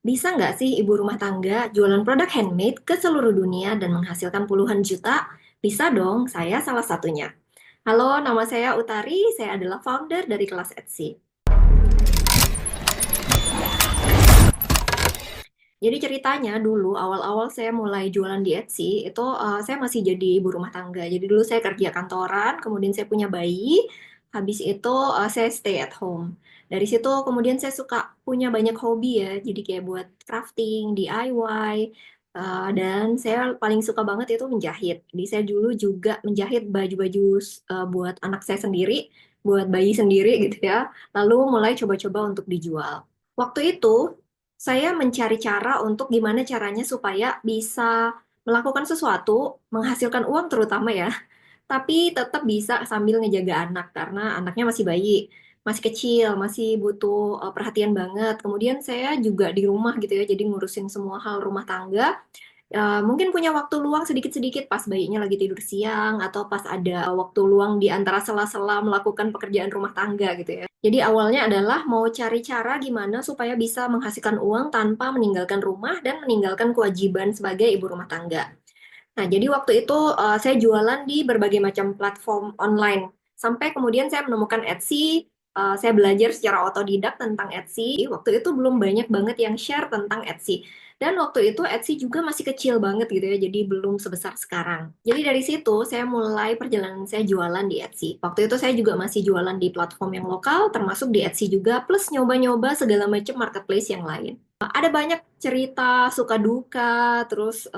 Bisa nggak sih ibu rumah tangga jualan produk handmade ke seluruh dunia dan menghasilkan puluhan juta? Bisa dong, saya salah satunya. Halo, nama saya Utari, saya adalah founder dari kelas Etsy. Jadi ceritanya dulu awal-awal saya mulai jualan di Etsy itu saya masih jadi ibu rumah tangga. Jadi dulu saya kerja kantoran, kemudian saya punya bayi, habis itu saya stay at home. Dari situ kemudian saya suka punya banyak hobi ya, jadi kayak buat crafting, DIY, dan saya paling suka banget itu menjahit. Jadi saya dulu juga menjahit baju-baju buat anak saya sendiri, buat bayi sendiri gitu ya. Lalu mulai coba-coba untuk dijual. Waktu itu saya mencari cara untuk gimana caranya supaya bisa melakukan sesuatu, menghasilkan uang terutama ya, tapi tetap bisa sambil ngejaga anak karena anaknya masih bayi, masih kecil, masih butuh perhatian banget. Kemudian saya juga di rumah gitu ya, jadi ngurusin semua hal rumah tangga. Mungkin punya waktu luang sedikit-sedikit pas bayinya lagi tidur siang atau pas ada waktu luang di antara sela-sela melakukan pekerjaan rumah tangga gitu ya. Jadi awalnya adalah mau cari cara gimana supaya bisa menghasilkan uang tanpa meninggalkan rumah dan meninggalkan kewajiban sebagai ibu rumah tangga. Nah, jadi waktu itu saya jualan di berbagai macam platform online. Sampai kemudian saya menemukan Etsy, saya belajar secara otodidak tentang Etsy. Waktu itu belum banyak banget yang share tentang Etsy. Dan waktu itu Etsy juga masih kecil banget gitu ya, jadi belum sebesar sekarang. Jadi dari situ saya mulai perjalanan saya jualan di Etsy. Waktu itu saya juga masih jualan di platform yang lokal, termasuk di Etsy juga, plus nyoba-nyoba segala macam marketplace yang lain. Ada banyak cerita suka duka, terus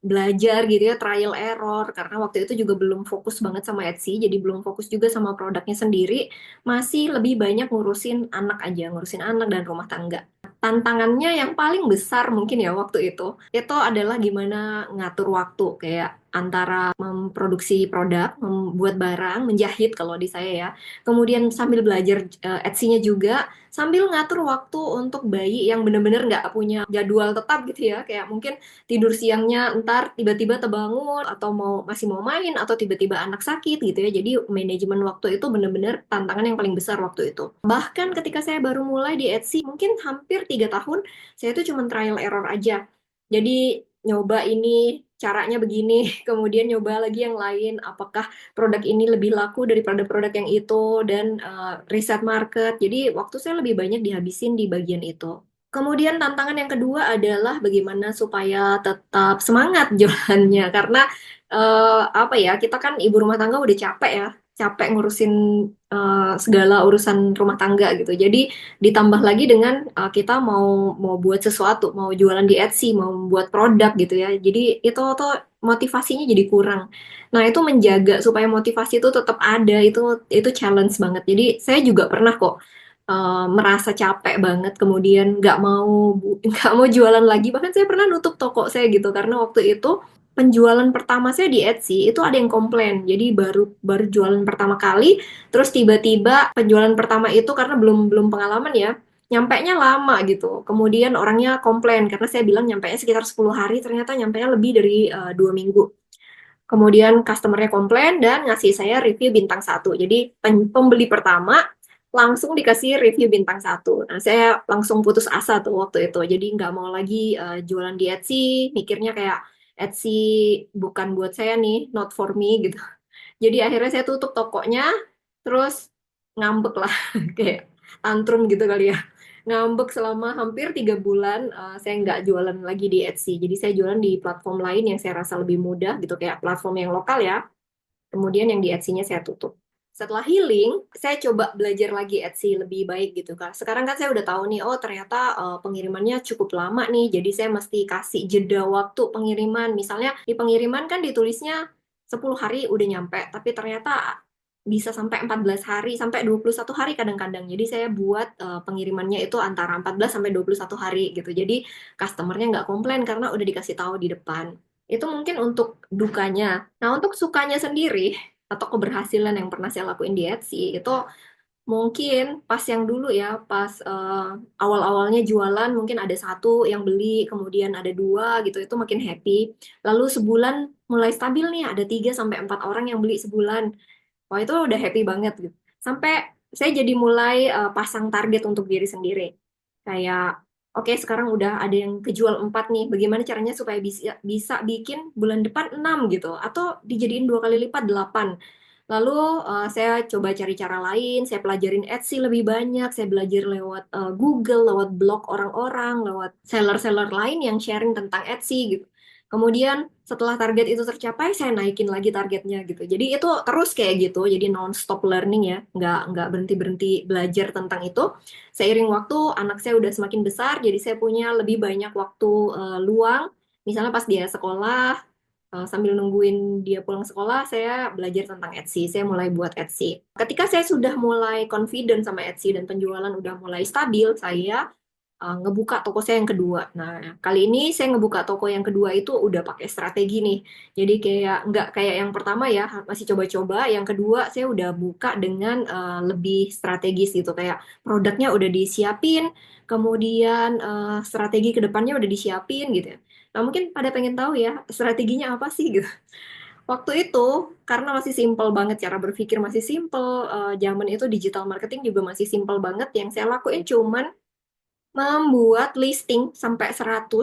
belajar gitu ya, trial error, karena waktu itu juga belum fokus banget sama Etsy, jadi belum fokus juga sama produknya sendiri, masih lebih banyak ngurusin anak aja, ngurusin anak dan rumah tangga. Tantangannya yang paling besar mungkin ya waktu itu adalah gimana ngatur waktu, kayak antara memproduksi produk, membuat barang, menjahit kalau di saya ya, kemudian sambil belajar Etsy-nya juga, sambil ngatur waktu untuk bayi yang bener-bener nggak punya jadwal tetap gitu ya, kayak mungkin tidur siangnya ntar tiba-tiba terbangun atau masih mau main atau tiba-tiba anak sakit gitu ya. Jadi manajemen waktu itu bener-bener tantangan yang paling besar waktu itu. Bahkan ketika saya baru mulai di Etsy, mungkin hampir 3 tahun, saya itu cuma trial error aja. Jadi nyoba ini caranya begini, kemudian nyoba lagi yang lain, apakah produk ini lebih laku daripada produk yang itu, dan riset market. Jadi waktu saya lebih banyak dihabisin di bagian itu. Kemudian tantangan yang kedua adalah bagaimana supaya tetap semangat jualannya, karena apa ya, kita kan ibu rumah tangga udah capek ya, capek ngurusin segala urusan rumah tangga gitu. Jadi ditambah lagi dengan kita mau mau buat sesuatu, mau jualan di Etsy, mau buat produk gitu ya. Jadi itu tuh motivasinya jadi kurang. Nah, itu menjaga supaya motivasi itu tetap ada, itu challenge banget. Jadi saya juga pernah kok merasa capek banget, kemudian nggak mau jualan lagi. Bahkan saya pernah nutup toko saya gitu karena waktu itu penjualan pertama saya di Etsy itu ada yang komplain. Jadi baru baru jualan pertama kali, terus tiba-tiba penjualan pertama itu karena belum belum pengalaman ya, nyampainya lama gitu. Kemudian orangnya komplain karena saya bilang nyampainya sekitar 10 hari, ternyata nyampainya lebih dari 2 minggu. Kemudian customernya komplain dan ngasih saya review bintang 1. Jadi pembeli pertama langsung dikasih review bintang 1. Nah, saya langsung putus asa tuh waktu itu. Jadi nggak mau lagi jualan di Etsy, mikirnya kayak Etsy bukan buat saya nih, not for me gitu. Jadi akhirnya saya tutup tokonya, terus ngambek lah, kayak tantrum gitu kali ya. Ngambek selama hampir 3 bulan, saya nggak jualan lagi di Etsy. Jadi saya jualan di platform lain yang saya rasa lebih mudah gitu, kayak platform yang lokal ya. Kemudian yang di Etsy-nya saya tutup. Setelah healing, saya coba belajar lagi Etsy lebih baik gitu kan. Sekarang kan saya udah tahu nih, oh ternyata pengirimannya cukup lama nih. Jadi saya mesti kasih jeda waktu pengiriman. Misalnya di pengiriman kan ditulisnya 10 hari udah nyampe, tapi ternyata bisa sampai 14 hari, sampai 21 hari kadang-kadang. Jadi saya buat pengirimannya itu antara 14 sampai 21 hari gitu. Jadi customernya nggak komplain karena udah dikasih tahu di depan. Itu mungkin untuk dukanya. Nah, untuk sukanya sendiri atau keberhasilan yang pernah saya lakuin di Etsy itu mungkin pas yang dulu ya, pas awal-awalnya jualan mungkin ada satu yang beli, kemudian ada dua gitu, itu makin happy. Lalu sebulan mulai stabil nih, ada 3 sampai 4 orang yang beli sebulan. Wah, itu udah happy banget gitu. Sampai saya jadi mulai pasang target untuk diri sendiri. Kayak, Oke, sekarang udah ada yang kejual 4 nih. Bagaimana caranya supaya bisa bisa bikin bulan depan 6 gitu atau dijadiin 2 kali lipat 8. Lalu saya coba cari cara lain, saya pelajarin Etsy lebih banyak, saya belajar lewat Google, lewat blog orang-orang, lewat seller-seller lain yang sharing tentang Etsy gitu. Kemudian setelah target itu tercapai, saya naikin lagi targetnya gitu. Jadi itu terus kayak gitu, jadi non-stop learning ya, nggak berhenti-berhenti belajar tentang itu. Seiring waktu, anak saya udah semakin besar, jadi saya punya lebih banyak waktu luang. Misalnya pas dia sekolah, sambil nungguin dia pulang sekolah, saya belajar tentang Etsy. Saya mulai buat Etsy. Ketika saya sudah mulai confident sama Etsy dan penjualan udah mulai stabil, saya ngebuka toko saya yang kedua. Nah, kali ini saya ngebuka toko yang kedua itu udah pakai strategi nih. Jadi kayak nggak kayak yang pertama ya, masih coba-coba. Yang kedua saya udah buka dengan lebih strategis gitu. Kayak produknya udah disiapin, kemudian strategi ke depannya udah disiapin gitu ya. Nah, mungkin pada pengen tahu ya, strateginya apa sih gitu. Waktu itu, karena masih simpel banget, cara berpikir masih simpel, zaman itu digital marketing juga masih simpel banget, yang saya lakuin cuman membuat listing sampai 100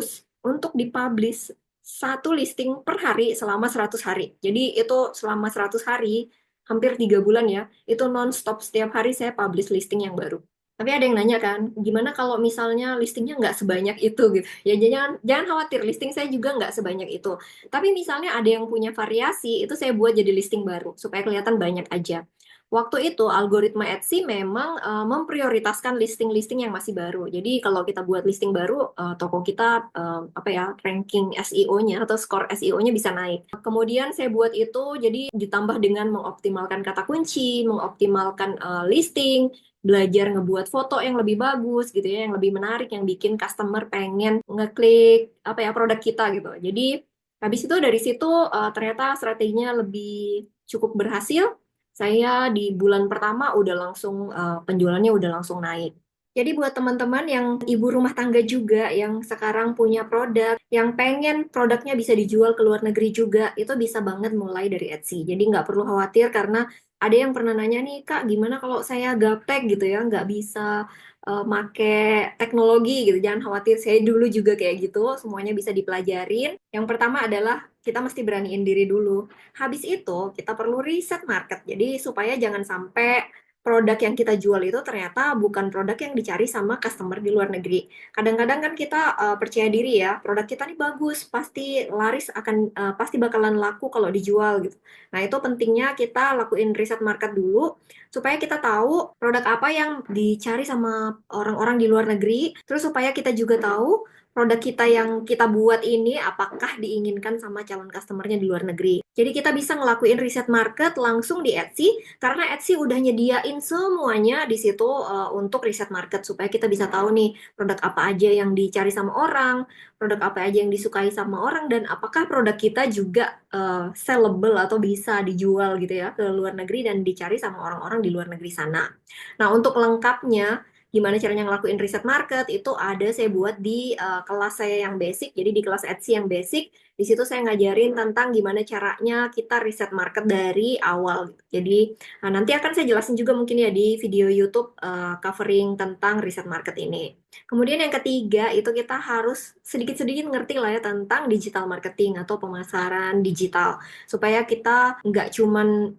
untuk dipublish satu listing per hari selama 100 hari. Jadi itu selama 100 hari, hampir 3 bulan ya, itu non-stop setiap hari saya publish listing yang baru. Tapi ada yang nanya kan, gimana kalau misalnya listingnya nggak sebanyak itu gitu. Ya jangan jangan khawatir, listing saya juga nggak sebanyak itu. Tapi misalnya ada yang punya variasi, itu saya buat jadi listing baru supaya kelihatan banyak aja. Waktu itu algoritma Etsy memang memprioritaskan listing-listing yang masih baru. Jadi kalau kita buat listing baru, toko kita apa ya ranking SEO-nya atau skor SEO-nya bisa naik. Kemudian saya buat itu jadi ditambah dengan mengoptimalkan kata kunci, mengoptimalkan listing, belajar ngebuat foto yang lebih bagus gitu ya, yang lebih menarik, yang bikin customer pengen ngeklik apa ya produk kita gitu. Jadi habis itu dari situ ternyata strateginya lebih cukup berhasil. Saya di bulan pertama udah langsung penjualannya udah langsung naik. Jadi buat teman-teman yang ibu rumah tangga juga yang sekarang punya produk, yang pengen produknya bisa dijual ke luar negeri juga, itu bisa banget mulai dari Etsy. Jadi nggak perlu khawatir karena ada yang pernah nanya nih, Kak, gimana kalau saya gaptek gitu ya, nggak bisa make teknologi gitu. Jangan khawatir, saya dulu juga kayak gitu, semuanya bisa dipelajarin. Yang pertama adalah kita mesti beraniin diri dulu. Habis itu, kita perlu riset market. Jadi, supaya jangan sampai produk yang kita jual itu ternyata bukan produk yang dicari sama customer di luar negeri. Kadang-kadang kan kita percaya diri ya, produk kita nih bagus, pasti laris akan pasti bakalan laku kalau dijual gitu. Nah, itu pentingnya kita lakuin riset market dulu supaya kita tahu produk apa yang dicari sama orang-orang di luar negeri, terus supaya kita juga tahu produk kita yang kita buat ini apakah diinginkan sama calon customernya di luar negeri. Jadi kita bisa ngelakuin riset market langsung di Etsy karena Etsy udah nyediain semuanya di situ untuk riset market supaya kita bisa tahu nih produk apa aja yang dicari sama orang, produk apa aja yang disukai sama orang dan apakah produk kita juga sellable atau bisa dijual gitu ya ke luar negeri dan dicari sama orang-orang di luar negeri sana. Nah, untuk lengkapnya gimana caranya ngelakuin riset market itu ada saya buat di kelas saya yang basic. Jadi di kelas Etsy yang basic, di situ saya ngajarin tentang gimana caranya kita riset market dari awal. Jadi nanti akan saya jelasin juga mungkin ya di video YouTube covering tentang riset market ini. Kemudian yang ketiga itu kita harus sedikit-sedikit ngerti lah ya tentang digital marketing atau pemasaran digital supaya kita nggak cuman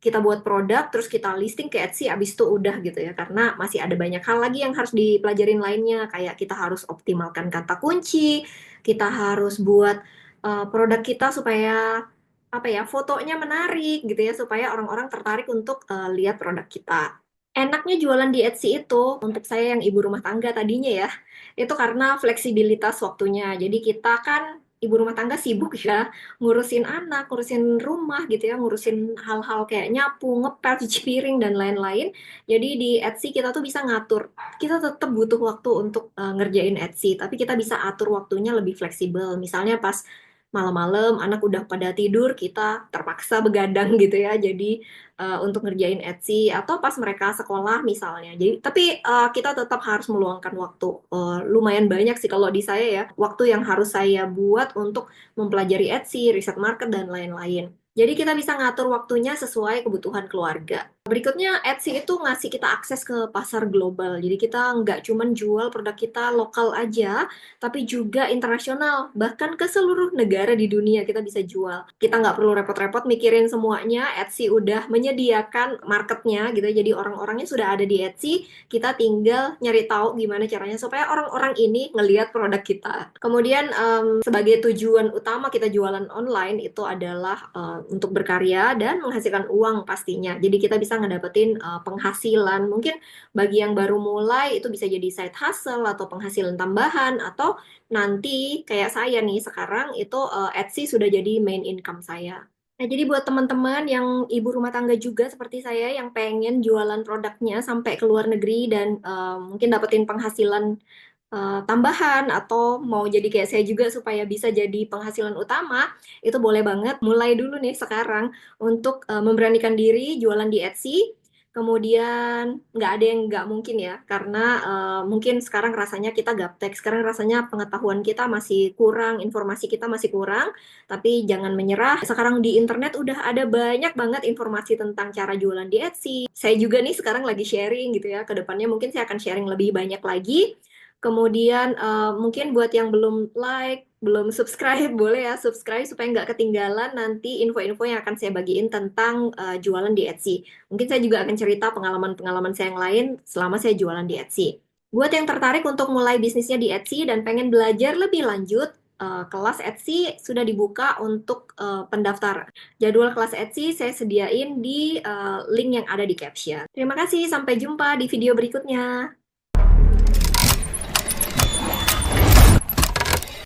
kita buat produk terus kita listing ke Etsy abis itu udah gitu ya karena masih ada banyak hal lagi yang harus dipelajarin lainnya kayak kita harus optimalkan kata kunci, kita harus buat produk kita supaya apa ya fotonya menarik gitu ya supaya orang-orang tertarik untuk lihat produk kita. Enaknya jualan di Etsy itu untuk saya yang ibu rumah tangga tadinya ya itu karena fleksibilitas waktunya. Jadi kita kan ibu rumah tangga sibuk ya ngurusin anak, ngurusin rumah gitu ya, ngurusin hal-hal kayak nyapu, ngepel, cuci piring dan lain-lain. Jadi di Etsy kita tuh bisa ngatur. Kita tetap butuh waktu untuk ngerjain Etsy, tapi kita bisa atur waktunya lebih fleksibel. Misalnya pas malam-malam anak udah pada tidur, kita terpaksa begadang gitu ya. Jadi untuk ngerjain Etsy atau pas mereka sekolah misalnya. Jadi tapi kita tetap harus meluangkan waktu. Lumayan banyak sih kalau di saya ya, waktu yang harus saya buat untuk mempelajari Etsy, riset market, dan lain-lain. Jadi kita bisa ngatur waktunya sesuai kebutuhan keluarga. Berikutnya, Etsy itu ngasih kita akses ke pasar global. Jadi kita nggak cuman jual produk kita lokal aja, tapi juga internasional. Bahkan ke seluruh negara di dunia kita bisa jual. Kita nggak perlu repot-repot mikirin semuanya. Etsy udah menyediakan marketnya gitu. Jadi orang-orangnya sudah ada di Etsy. Kita tinggal nyari tahu gimana caranya supaya orang-orang ini ngelihat produk kita. Kemudian sebagai tujuan utama kita jualan online itu adalah untuk berkarya dan menghasilkan uang pastinya. Jadi kita bisa ngedapetin penghasilan. Mungkin bagi yang baru mulai itu bisa jadi side hustle atau penghasilan tambahan atau nanti kayak saya nih sekarang itu Etsy sudah jadi main income saya. Nah, jadi buat teman-teman yang ibu rumah tangga juga seperti saya yang pengen jualan produknya sampai ke luar negeri dan mungkin dapetin penghasilan tambahan atau mau jadi kayak saya juga supaya bisa jadi penghasilan utama, itu boleh banget mulai dulu nih sekarang untuk memberanikan diri jualan di Etsy. Kemudian nggak ada yang nggak mungkin ya, karena mungkin sekarang rasanya kita gaptek, sekarang rasanya pengetahuan kita masih kurang, informasi kita masih kurang, tapi jangan menyerah. Sekarang di internet udah ada banyak banget informasi tentang cara jualan di Etsy. Saya juga nih sekarang lagi sharing gitu ya, kedepannya mungkin saya akan sharing lebih banyak lagi. Kemudian mungkin buat yang belum like, belum subscribe, boleh ya subscribe supaya nggak ketinggalan nanti info-info yang akan saya bagiin tentang jualan di Etsy. Mungkin saya juga akan cerita pengalaman-pengalaman saya yang lain selama saya jualan di Etsy. Buat yang tertarik untuk mulai bisnisnya di Etsy dan pengen belajar lebih lanjut, kelas Etsy sudah dibuka untuk pendaftaran. Jadwal kelas Etsy saya sediain di link yang ada di caption. Terima kasih, sampai jumpa di video berikutnya.